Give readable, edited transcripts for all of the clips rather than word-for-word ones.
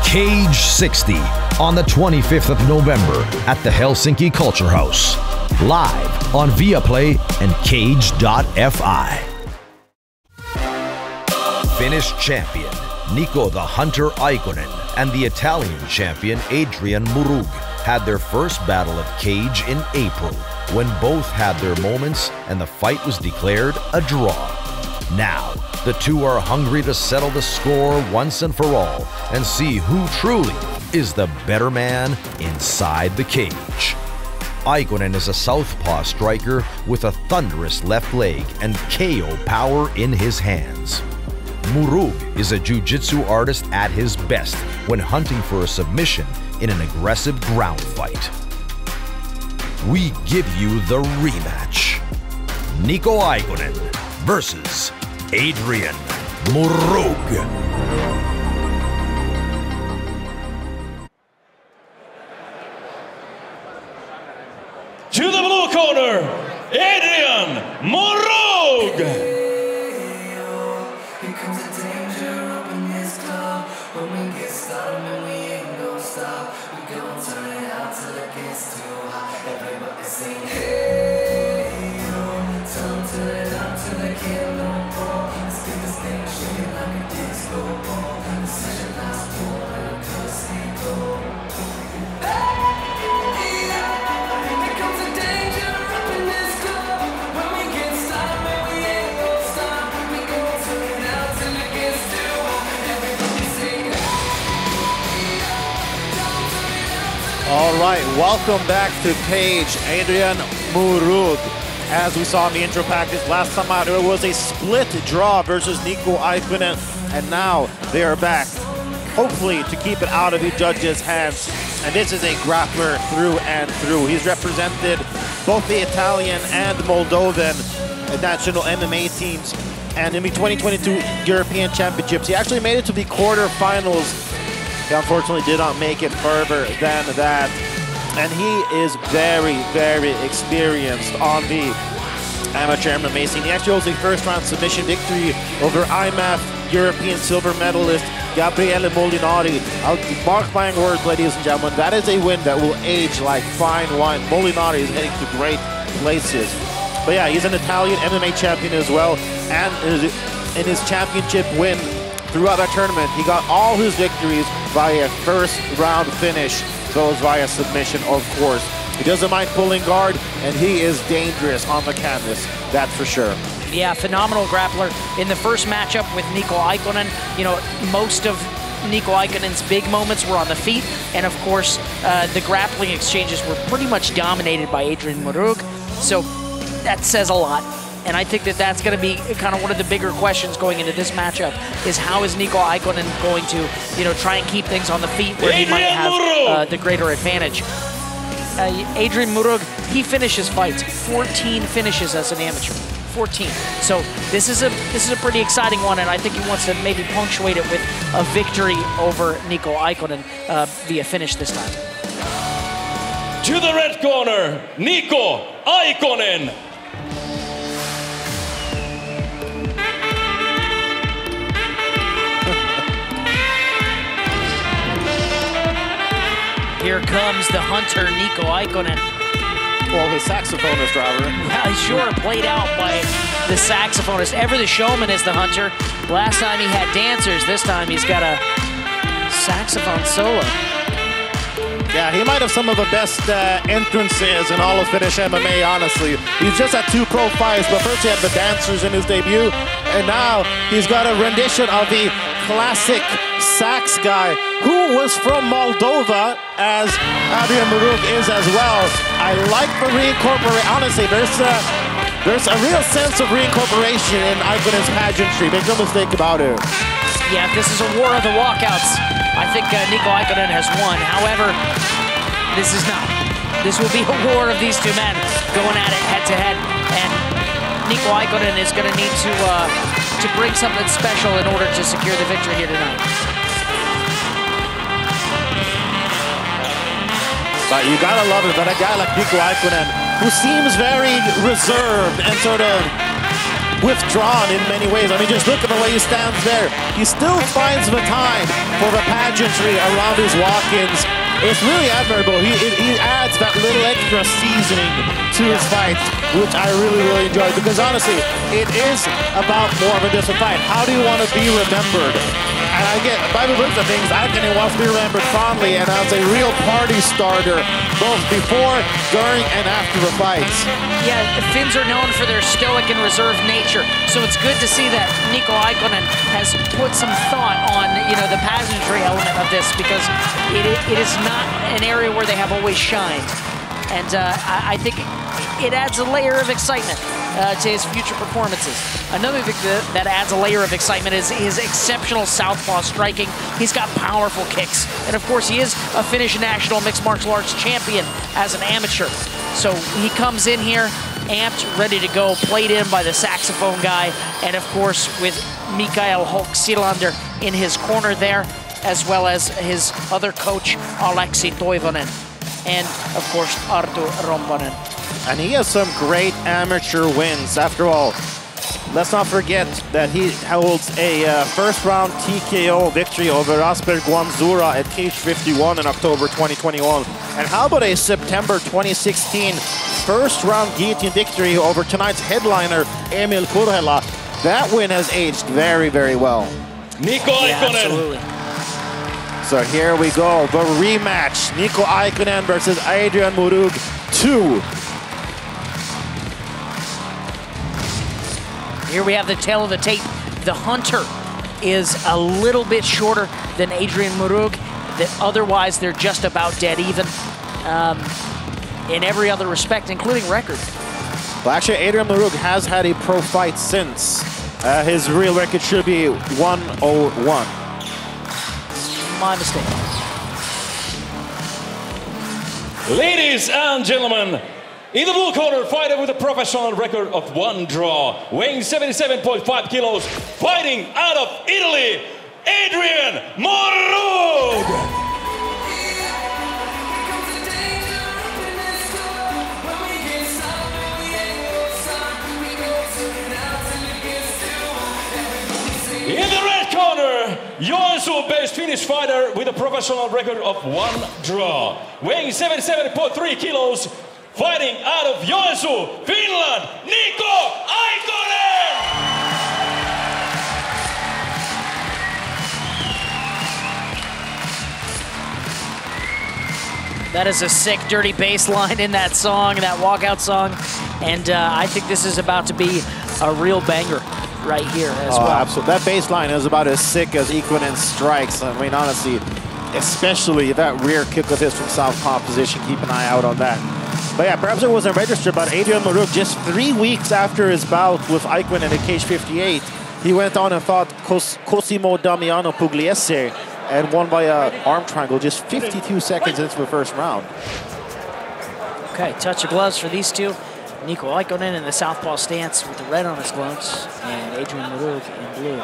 Cage 60 on the 25th of November at the Helsinki Culture House. Live on Viaplay and Cage.fi. Finnish champion Niko the Hunter Aikonen and the Italian champion Adrian Murug had their first battle at Cage in April, when both had their moments and the fight was declared a draw. Now, the two are hungry to settle the score once and for all and see who truly is the better man inside the cage. Aikonen is a southpaw striker with a thunderous left leg and KO power in his hands. Murug is a jiu-jitsu artist at his best when hunting for a submission in an aggressive ground fight. We give you the rematch. Niko Aikonen versus Adrian Murug. To the blue corner, Adrian Murug. Here comes the danger up in this club. When we get started, man, we ain't gon' stop. We gon' turn it out till it gets too hot. Everybody sing, hey, yo. Tell them turn it out till they can't no more. Let's get this thing shaking like a disco ball. Decision last pool and a casino. Here comes the danger up in this club. When we get started, man, we ain't gon' stop. We gon' turn it out till it gets too hot. Everybody sing, All right, welcome back to Cage, Adrian Murug. As we saw in the intro package last time out, it was a split draw versus Niko Aikonen, and now they are back, hopefully to keep it out of the judges' hands. And this is a grappler through and through. He's represented both the Italian and Moldovan national MMA teams, and in the 2022 European Championships, he actually made it to the quarterfinals. He unfortunately did not make it further than that. And he is very, very experienced on the amateur MMA scene. He actually holds a first-round submission victory over IMAF European silver medalist Gabriele Molinari. I'll mark my words, ladies and gentlemen, that is a win that will age like fine wine. Molinari is heading to great places. But yeah, he's an Italian MMA champion as well, and in his championship win throughout that tournament, he got all his victories via first-round finish. Those via submission, of course. He doesn't mind pulling guard, and he is dangerous on the canvas, that's for sure. Yeah, phenomenal grappler. In the first matchup with Niko Aikonen, you know, most of Niko Aikonen's big moments were on the feet, and of course, the grappling exchanges were pretty much dominated by Adrian Murug, so that says a lot. And I think that that's going to be kind of one of the bigger questions going into this matchup, is how is Niko Aikonen going to, you know, try and keep things on the feet where he might have the greater advantage. Adrian Murug, he finishes fights, 14 finishes as an amateur, 14. So this is a pretty exciting one, and I think he wants to maybe punctuate it with a victory over Niko Aikonen via finish this time. To the red corner, Niko Aikonen. Here comes the hunter, Niko Aikonen. Well, his saxophonist, driver. Well, he's sure played out by the saxophonist. Ever the showman is the hunter. Last time he had dancers. This time he's got a saxophone solo. Yeah, he might have some of the best entrances in all of Finnish MMA, honestly. He's just had 2 pro fights, but first he had the dancers in his debut, and now he's got a rendition of the classic sax guy, who was from Moldova, as Adrian Murug is as well. I like the reincorporate. Honestly, there's a real sense of reincorporation in Aikonen's pageantry. Make no mistake about it. Yeah, this is a war of the walkouts. I think Niko Aikonen has won. However, this is not. This will be a war of these two men going at it head-to-head. And Niko Aikonen is going to need to bring something special in order to secure the victory here tonight. But you gotta love it that a guy like Niko Aikonen, who seems very reserved and sort of withdrawn in many ways. I mean, just look at the way he stands there. He still finds the time for the pageantry around his walk-ins. It's really admirable. He adds that little extra seasoning to his fights, which I really enjoy. Because honestly, it is about more than just a fight. How do you want to be remembered? And I get, by the looks of things, Aikonen wants to be remembered fondly and as a real party starter, both before, during, and after the fights. Yeah, the Finns are known for their stoic and reserved nature, so it's good to see that Niko Aikonen has put some thought on, you know, the pageantry element of this, because it is not an area where they have always shined. And I think it adds a layer of excitement to his future performances. Another thing that adds a layer of excitement is his exceptional southpaw striking. He's got powerful kicks. And of course, he is a Finnish national mixed martial arts champion as an amateur. So he comes in here amped, ready to go, played in by the saxophone guy. And of course, with Mikael Hulk-Silander in his corner there, as well as his other coach, Aleksi Toivonen. And of course, Artur Rombonen. And he has some great amateur wins. After all, let's not forget that he holds a first-round TKO victory over Asper Guanzura at Cage 51 in October 2021. And how about a September 2016 first-round guillotine victory over tonight's headliner, Emil Kurhela? That win has aged very well. Niko Aikonen. Yeah, absolutely. So here we go, the rematch. Niko Aikonen versus Adrian Murug 2. Here we have the tail of the tape. The Hunter is a little bit shorter than Adrian Murug. Otherwise, they're just about dead even in every other respect, including record. Well, actually, Adrian Murug has had a pro fight since. His real record should be 1-0-1. My mistake. Ladies and gentlemen, in the blue corner, fighter with a professional record of 1 draw, weighing 77.5 kilos, fighting out of Italy, Adrian Murug! In the red corner, Joensuu-based Finnish fighter with a professional record of 1 draw, weighing 77.3 kilos, fighting out of Joensuu, Finland, Niko Aikonen! That is a sick, dirty bass line in that song, that walkout song. And I think this is about to be a real banger right here as well. Absolutely. That bass line is about as sick as Aikonen strikes. I mean, honestly, especially that rear kick of his from southpaw position. Keep an eye out on that. But yeah, perhaps it wasn't registered, but Adrian Murug, just 3 weeks after his bout with Aikonen at Cage 58, he went on and fought Cosimo Damiano Pugliese and won by an arm triangle just 52 seconds into the first round. Okay, touch of gloves for these two. Niko Aikonen in the southpaw stance with the red on his gloves, and Adrian Murug in blue,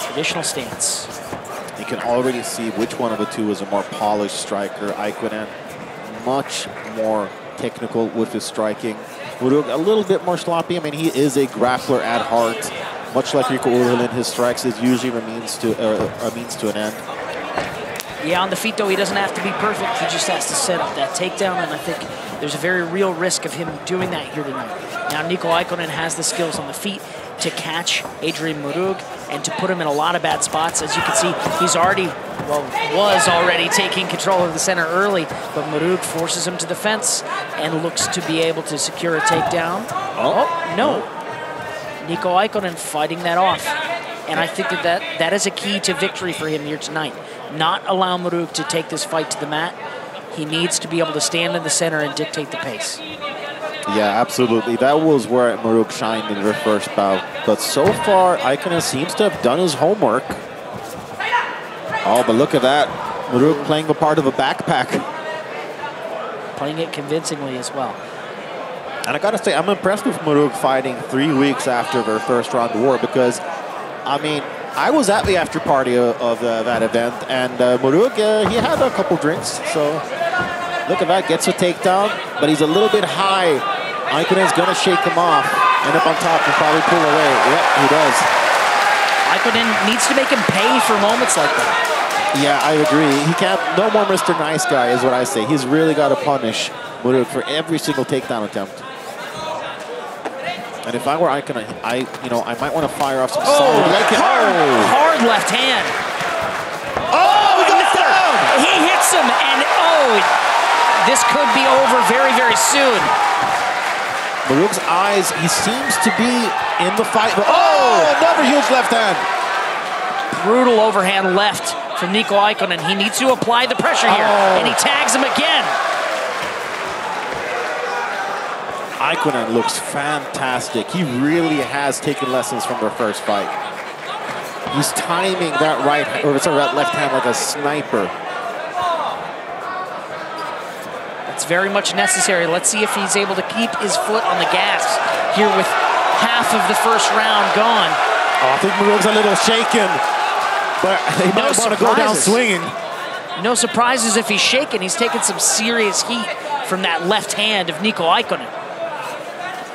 traditional stance. You can already see which one of the two is a more polished striker. Aikonen, much more technical with his striking. Murug, a little bit more sloppy. I mean, he is a grappler at heart. Much like Rico Urholin, his strikes is usually a means to an end. Yeah, on the feet, though, he doesn't have to be perfect. He just has to set up that takedown, and I think there's a very real risk of him doing that here tonight. Now, Niko Aikonen has the skills on the feet to catch Adrian Murug and to put him in a lot of bad spots. As you can see, he's already, well, was already taking control of the center early, but Murug forces him to the fence and looks to be able to secure a takedown. Oh, no. Niko Aikonen fighting that off. And I think that is a key to victory for him here tonight. Not allow Murug to take this fight to the mat. He needs to be able to stand in the center and dictate the pace. Yeah, absolutely. That was where Murug shined in their first bout. But so far, Aikonen seems to have done his homework. Oh, but look at that. Murug playing the part of a backpack. Playing it convincingly as well. And I gotta say, I'm impressed with Murug fighting 3 weeks after their first round war, because, I mean, I was at the after party of that event, and Murug, he had a couple drinks, so look at that, gets a takedown, but he's a little bit high. Aikonen's gonna shake him off. End up on top and probably pull away. Yep, he does. Aikonen needs to make him pay for moments like that. Yeah, I agree. He can't, no more Mr. Nice Guy is what I say. He's really got to punish Murug for every single takedown attempt. And if I were Aikonen, I might want to fire off some solid leg kick. Hard left hand. Oh, he goes down! He hits him, and this could be over very, very soon. Murug's eyes, he seems to be in the fight. Another huge left hand. Brutal overhand left from Niko Aikonen. He needs to apply the pressure here, and he tags him again. Aikonen looks fantastic. He really has taken lessons from their first fight. He's timing that that left hand like a sniper. It's very much necessary. Let's see if he's able to keep his foot on the gas here with half of the first round gone. I think Murug's a little shaken, but he might want to go down swinging. No surprises if he's shaken. He's taken some serious heat from that left hand of Niko Aikonen.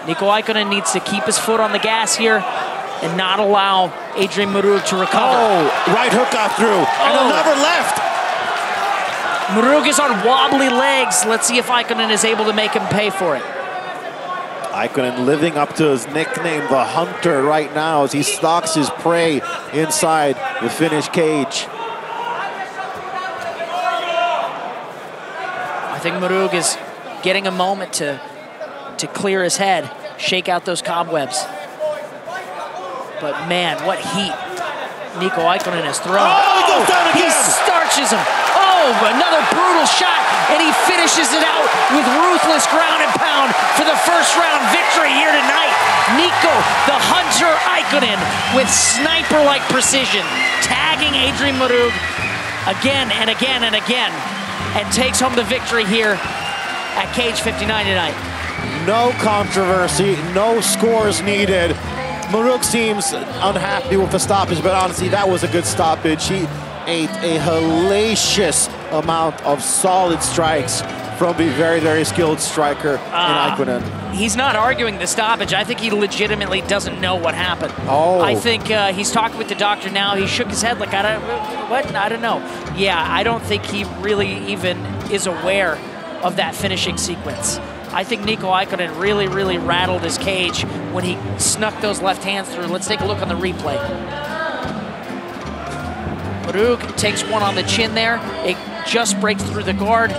Niko Aikonen needs to keep his foot on the gas here and not allow Adrian Murug to recover. Right hook got through, and another left. Murug is on wobbly legs. Let's see if Aikonen is able to make him pay for it. Aikonen living up to his nickname, the Hunter, right now as he stalks his prey inside the Finnish cage. I think Murug is getting a moment to clear his head, shake out those cobwebs. But man, what heat Niko Aikonen has thrown. He goes down again! He starches him. Another brutal shot, and he finishes it out with ruthless ground and pound for the first round victory here tonight. Niko, the Hunter Aikonen, with sniper-like precision, tagging Adrian Murug again and again and again, and takes home the victory here at Cage 59 tonight. No controversy, no scores needed. Murug seems unhappy with the stoppage, but honestly, that was a good stoppage. He ate a hellacious amount of solid strikes from the very, very skilled striker in Aikonen. He's not arguing the stoppage. I think he legitimately doesn't know what happened. I think he's talking with the doctor now. He shook his head like, I don't know. Yeah, I don't think he really even is aware of that finishing sequence. I think Niko Aikonen really, really rattled his cage when he snuck those left hands through. Let's take a look on the replay. Murug takes one on the chin there. It just breaks through the guard.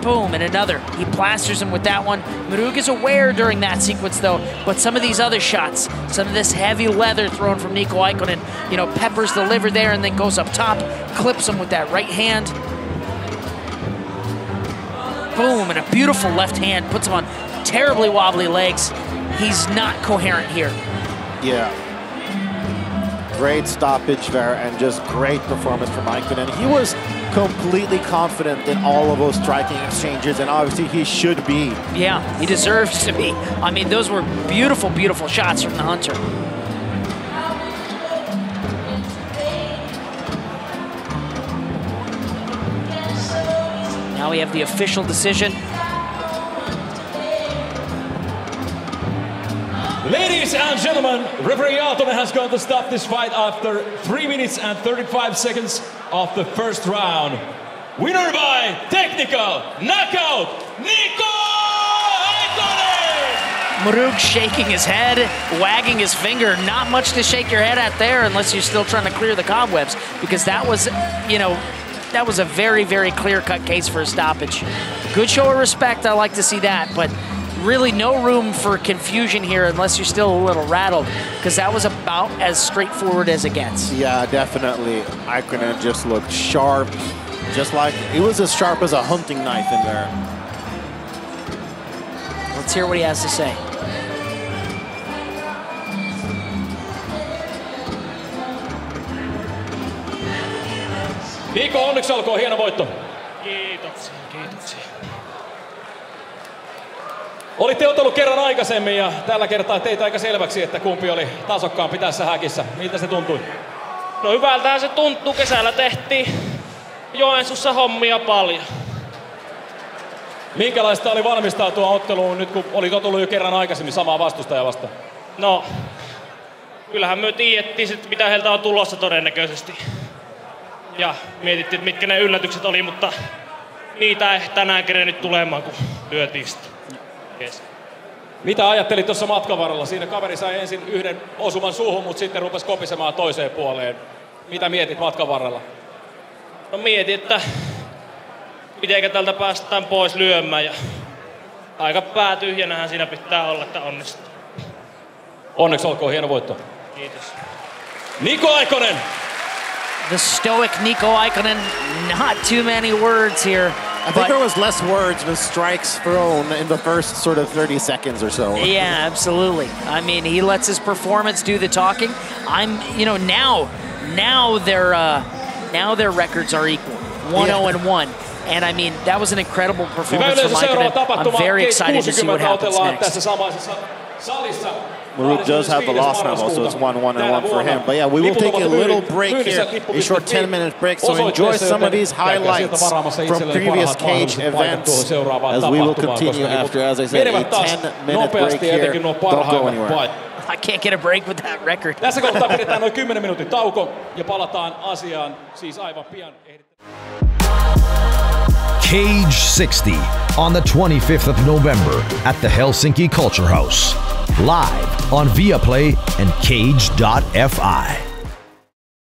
Boom, and another. He plasters him with that one. Murug is aware during that sequence, though, but some of these other shots, some of this heavy leather thrown from Niko Aikonen, peppers the liver there and then goes up top, clips him with that right hand. Boom, and a beautiful left hand, puts him on terribly wobbly legs. He's not coherent here. Yeah. Great stoppage there and just great performance from Aikonen. He was completely confident in all of those striking exchanges, and obviously he should be. Yeah, he deserves to be. I mean, those were beautiful, beautiful shots from the Hunter. Now we have the official decision. Ladies and gentlemen, referee Aikonen has going to stop this fight after 3 minutes and 35 seconds of the first round. Winner by technical knockout, Niko Aikonen! Murug shaking his head, wagging his finger. Not much to shake your head at there unless you're still trying to clear the cobwebs, because that was, that was a very, very clear-cut case for a stoppage. Good show of respect, I like to see that, but really no room for confusion here unless you're still a little rattled, because that was about as straightforward as it gets. Yeah, definitely. Aikonen just looked sharp, just like it was as sharp as a hunting knife in there. Let's hear what he has to say. Niko, onneksi olkoon, hieno voitto. Kiitoksia, kiitoksia. Olitte otellut kerran aikaisemmin ja tällä kertaa teit aika selväksi, että kumpi oli tasokkaampi tässä häkissä. Miltä se tuntui? No hyvältähän se tuntuu. Kesällä tehtiin Joensuussa hommia paljon. Minkälaista oli valmistautua otteluun nyt, kun oli tullut jo kerran aikaisemmin samaa vastustajaa vastaan? No, kyllähän me tiedettiin, mitä heiltä on tulossa todennäköisesti. Ja mietittiin, että mitkä ne yllätykset oli, mutta niitä ei tänään kerennyt tulemaan, kun lyötiin sitä. Yes. Mitä ajattelit tuossa matkan varrella? Siinä kaveri sai ensin yhden osuman suuhun, mutta sitten rupesi kopisemaan toiseen puoleen. Mitä mietit matkan varrella? No mietin, että mitenkä tältä päästään pois lyömään. Ja aika päätyhjänähän siinä pitää olla, että onnistuu. Onneksi olkoon, hieno voitto. Kiitos. Niko Aikonen! The stoic Niko Aikonen, not too many words here. I think there was less words than strikes thrown in the first sort of 30 seconds or so. Yeah, absolutely. I mean, he lets his performance do the talking. Now their records are equal, 1-0-1. And I mean, that was an incredible performance from Aikonen. I'm very excited to see what happens next. Murug does have the loss now, so it's 1-1 for him. But yeah, we will take a little break here, a short 10-minute break. So enjoy some of these highlights from previous cage events as we will continue after, as I said, a 10-minute break here. Don't go anywhere. I can't get a break with that record. Tässä kohtaa pidetään noin 10 minuutin tauko ja palataan asiaan siis aivan pian. Cage 60 on the 25th of November at the Helsinki Culture House. Live on Viaplay and Cage.fi.